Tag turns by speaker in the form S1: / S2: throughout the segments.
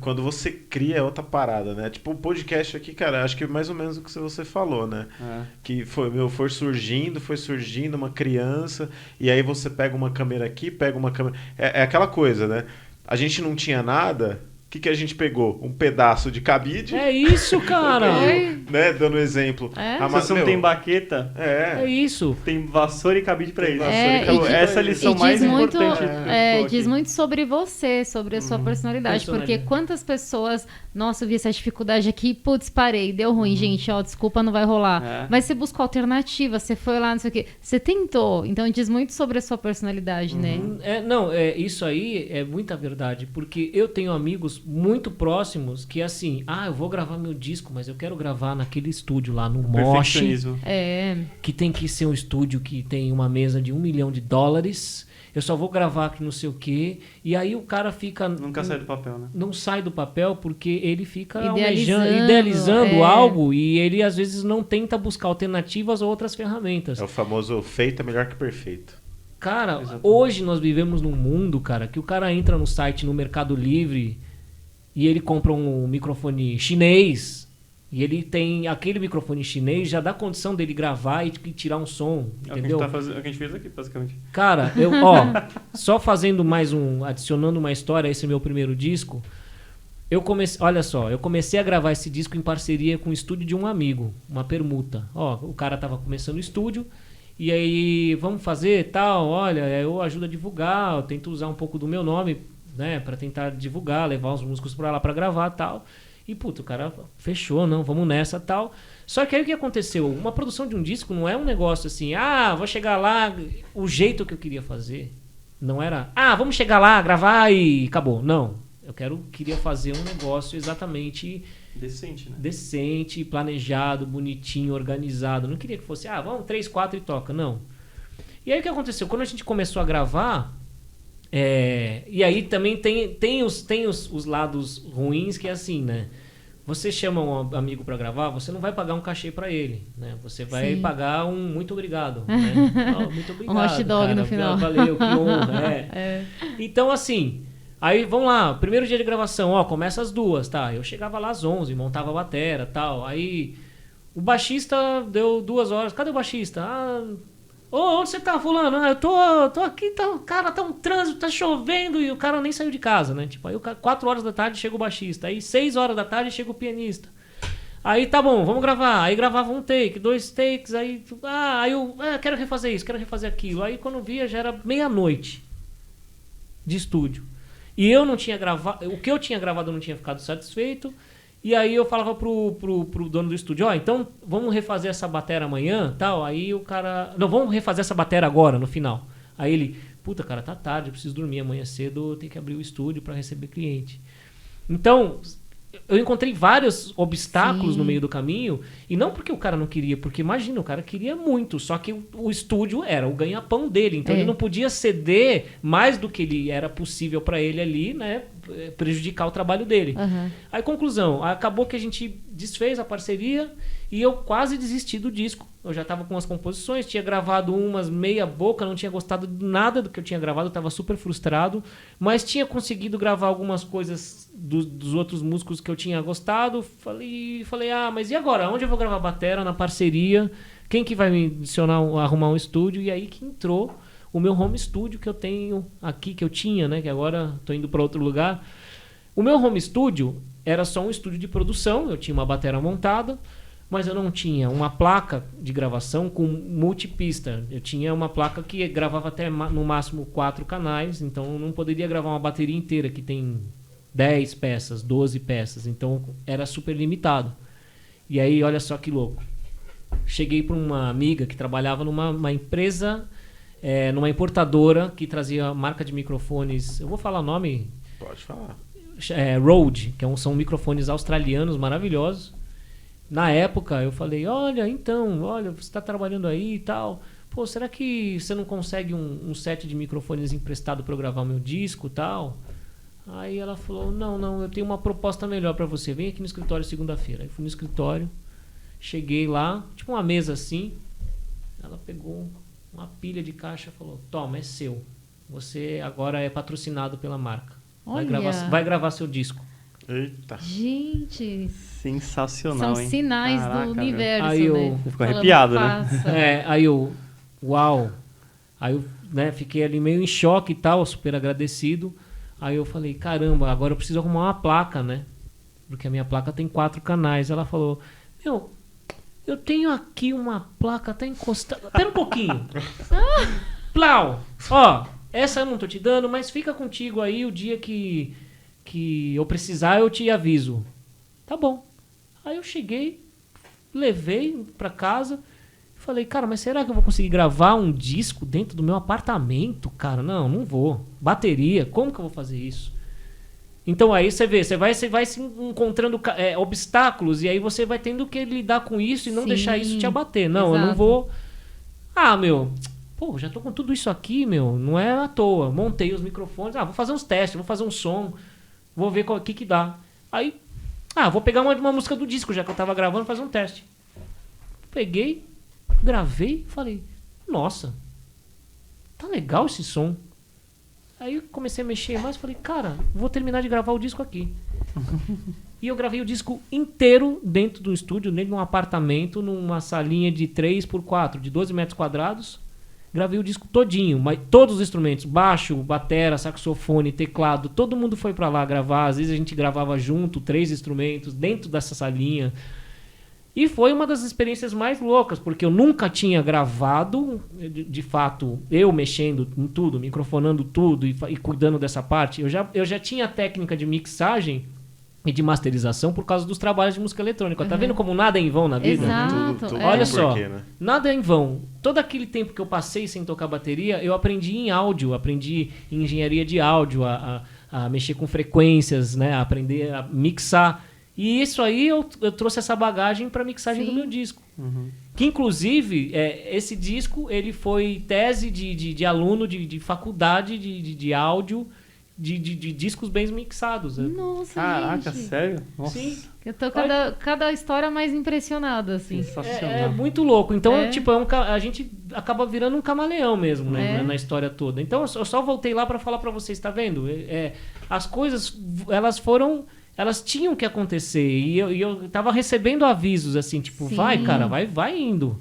S1: Quando você cria é outra parada, né? Tipo, o podcast aqui, cara, acho que é mais ou menos o que você falou, né? Que foi surgindo uma criança, e aí você pega uma câmera aqui, pega uma câmera. É aquela coisa, né? A gente não tinha nada. Que a gente pegou? Um pedaço de cabide.
S2: É isso, cara!
S1: Né? Dando exemplo.
S3: Se não tem baqueta,
S2: é isso.
S3: Tem vassoura e cabide pra isso.
S4: Essa
S3: é a lição mais importante.
S4: Diz muito sobre você, sobre a sua personalidade. Porque quantas pessoas... Nossa, eu vi essa dificuldade aqui, putz, parei, deu ruim, gente, ó, desculpa, não vai rolar. Mas você buscou alternativa, você foi lá, não sei o quê. Você tentou, então diz muito sobre a sua personalidade, né?
S2: Isso aí é muita verdade, porque eu tenho amigos muito próximos que assim, eu vou gravar meu disco, mas eu quero gravar naquele estúdio lá no Mosh, que tem que ser um estúdio que tem uma mesa de $1 milhão, eu só vou gravar aqui não sei o quê, e aí o cara fica...
S3: Nunca sai do papel, né?
S2: Não sai do papel porque ele fica
S4: idealizando
S2: algo, e ele às vezes não tenta buscar alternativas ou outras ferramentas.
S1: É o famoso feito é melhor que perfeito.
S2: Cara, hoje nós vivemos num mundo, cara, que o cara entra no site, no Mercado Livre, e ele compra um microfone chinês, e ele tem aquele microfone chinês, já dá condição dele gravar e tirar um som, entendeu?
S3: É o que a gente fez aqui, basicamente.
S2: Cara, só fazendo adicionando uma história a esse meu primeiro disco, eu comecei a gravar esse disco em parceria com o estúdio de um amigo, uma permuta. O cara tava começando o estúdio, e aí, vamos fazer tal, olha, eu ajudo a divulgar, eu tento usar um pouco do meu nome, né, pra tentar divulgar, levar os músicos pra lá pra gravar e tal. E, puta, o cara fechou, não, vamos nessa e tal. Só que aí o que aconteceu? Uma produção de um disco não é um negócio assim, vou chegar lá, o jeito que eu queria fazer. Não era, vamos chegar lá, gravar e acabou. Não, queria fazer um negócio exatamente...
S3: Decente, né?
S2: Decente, planejado, bonitinho, organizado. Não queria que fosse, vamos 3, 4 e toca, não. E aí o que aconteceu? Quando a gente começou a gravar... e aí também tem os lados ruins, que é assim, né? Você chama um amigo pra gravar, você não vai pagar um cachê pra ele, né? Você vai pagar um muito obrigado, né? Muito obrigado,
S4: um hot dog
S2: cara,
S4: no final.
S2: Valeu, que honra. Então, assim, aí vamos lá, primeiro dia de gravação, começa às 2, tá? Eu chegava lá às 11, montava a batera, tal. Aí o baixista deu 2 horas, cadê o baixista? Onde você tá, fulano? Eu tô aqui, cara, tá um trânsito, tá chovendo, e o cara nem saiu de casa, né? Tipo, aí 4 horas da tarde chega o baixista, aí 6 horas da tarde chega o pianista. Aí tá bom, vamos gravar. Aí gravava um take, 2 takes, aí eu quero refazer isso, quero refazer aquilo. Aí quando via já era meia-noite de estúdio. E eu não tinha gravado, o que eu tinha gravado eu não tinha ficado satisfeito. E aí eu falava pro dono do estúdio, então vamos refazer essa batera amanhã, tal. Aí o cara, não, vamos refazer essa batera agora, no final. Aí ele, puta, cara, tá tarde, eu preciso dormir, amanhã cedo eu tenho que abrir o estúdio para receber cliente. Então, eu encontrei vários obstáculos no meio do caminho, e não porque o cara não queria, porque imagina, o cara queria muito, só que o estúdio era o ganha-pão dele, então ele não podia ceder mais do que ele era possível para ele ali, né, prejudicar o trabalho dele. Aí, conclusão, acabou que a gente desfez a parceria e eu quase desisti do disco. Eu já estava com as composições, tinha gravado umas meia boca, não tinha gostado de nada do que eu tinha gravado, estava super frustrado, mas tinha conseguido gravar algumas coisas dos outros músicos que eu tinha gostado. Falei, mas e agora? Onde eu vou gravar batera? Na parceria? Quem que vai me adicionar, arrumar um estúdio? E aí que entrou o meu home studio que eu tenho aqui, que eu tinha, né? Que agora estou indo para outro lugar. O meu home studio era só um estúdio de produção, eu tinha uma batera montada, mas eu não tinha uma placa de gravação com multipista. Eu tinha uma placa que gravava até no máximo 4 canais, então eu não poderia gravar uma bateria inteira que tem 10 peças, 12 peças, então era super limitado. E aí, olha só que louco. Cheguei para uma amiga que trabalhava numa empresa, numa importadora que trazia marca de microfones. Eu vou falar o nome?
S1: Pode falar.
S2: Rode, que são microfones australianos maravilhosos. Na época eu falei, olha, você está trabalhando aí e tal, pô, será que você não consegue um set de microfones emprestado para eu gravar o meu disco e tal? Aí ela falou, não, eu tenho uma proposta melhor para você, vem aqui no escritório segunda-feira. Aí fui no escritório, cheguei lá, tipo uma mesa assim, ela pegou uma pilha de caixa e falou, toma, é seu, você agora é patrocinado pela marca, vai gravar seu disco.
S1: Eita.
S4: Gente.
S3: Sensacional,
S4: São
S3: hein?
S4: sinais do universo,
S2: aí
S4: né?
S3: Você ficou arrepiado,
S2: né? Aí eu... Uau! Aí eu, né, fiquei ali meio em choque e tal, super agradecido. Aí eu falei, caramba, agora eu preciso arrumar uma placa, né? Porque a minha placa tem 4 canais. Ela falou, eu tenho aqui uma placa, tá encostada. Espera um pouquinho. Plau! Ó, essa eu não tô te dando, mas fica contigo aí o dia que eu precisar, eu te aviso. Tá bom. Aí eu cheguei, levei pra casa, falei, cara, mas será que eu vou conseguir gravar um disco dentro do meu apartamento? Cara, não vou. Bateria, como que eu vou fazer isso? Então aí você vê, você vai se encontrando obstáculos e aí você vai tendo que lidar com isso e não deixar isso te abater. Não, eu não vou... já tô com tudo isso aqui, não é à toa. Montei os microfones, vou fazer uns testes, vou fazer um som, vou ver o que dá. Aí, vou pegar uma música do disco, já que eu tava gravando, fazer um teste. Peguei, gravei, falei, nossa, tá legal esse som. Aí eu comecei a mexer mais, falei, cara, vou terminar de gravar o disco aqui. E eu gravei o disco inteiro dentro do estúdio, dentro de um apartamento, numa salinha de 3x4, de 12 metros quadrados. Gravei o disco todinho, mas todos os instrumentos, baixo, batera, saxofone, teclado, todo mundo foi pra lá gravar. Às vezes a gente gravava junto, 3 instrumentos, dentro dessa salinha. E foi uma das experiências mais loucas, porque eu nunca tinha gravado, de fato, eu mexendo em tudo, microfonando tudo e cuidando dessa parte. Eu já tinha técnica de mixagem e de masterização por causa dos trabalhos de música eletrônica. Tá vendo como nada é em vão na vida?
S4: Exato.
S1: Tudo
S2: Olha só,
S1: porquê, né?
S2: nada é em vão. Todo aquele tempo que eu passei sem tocar bateria, eu aprendi em áudio, aprendi em engenharia de áudio, a mexer com frequências, né? A aprender a mixar. E isso aí eu trouxe essa bagagem para mixagem do meu disco. Que inclusive, esse disco ele foi tese de aluno de faculdade de áudio, de discos bem mixados.
S4: Nossa,
S3: caraca,
S4: gente.
S3: Sério? Nossa.
S2: Sim.
S4: Eu tô cada história mais impressionada, assim.
S3: Sensacional.
S2: É muito louco. Então, a gente acaba virando um camaleão mesmo, né? Na história toda. Então, eu só voltei lá para falar para vocês, tá vendo? As coisas, elas tinham que acontecer. E eu tava recebendo avisos, assim, tipo, vai, cara, vai indo.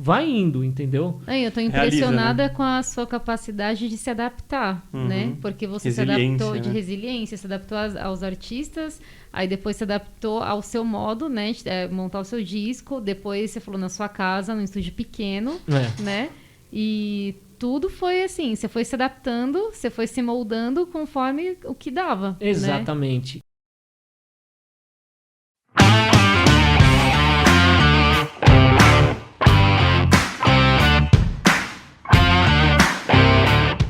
S2: Vai indo, entendeu?
S4: Eu tô impressionada com a sua capacidade de se adaptar, né? Porque você se adaptou de resiliência, se adaptou aos artistas, aí depois se adaptou ao seu modo, né? De montar o seu disco, depois você falou na sua casa, num estúdio pequeno, né? E tudo foi assim, você foi se adaptando, você foi se moldando conforme o que dava.
S2: Exatamente.
S4: Né?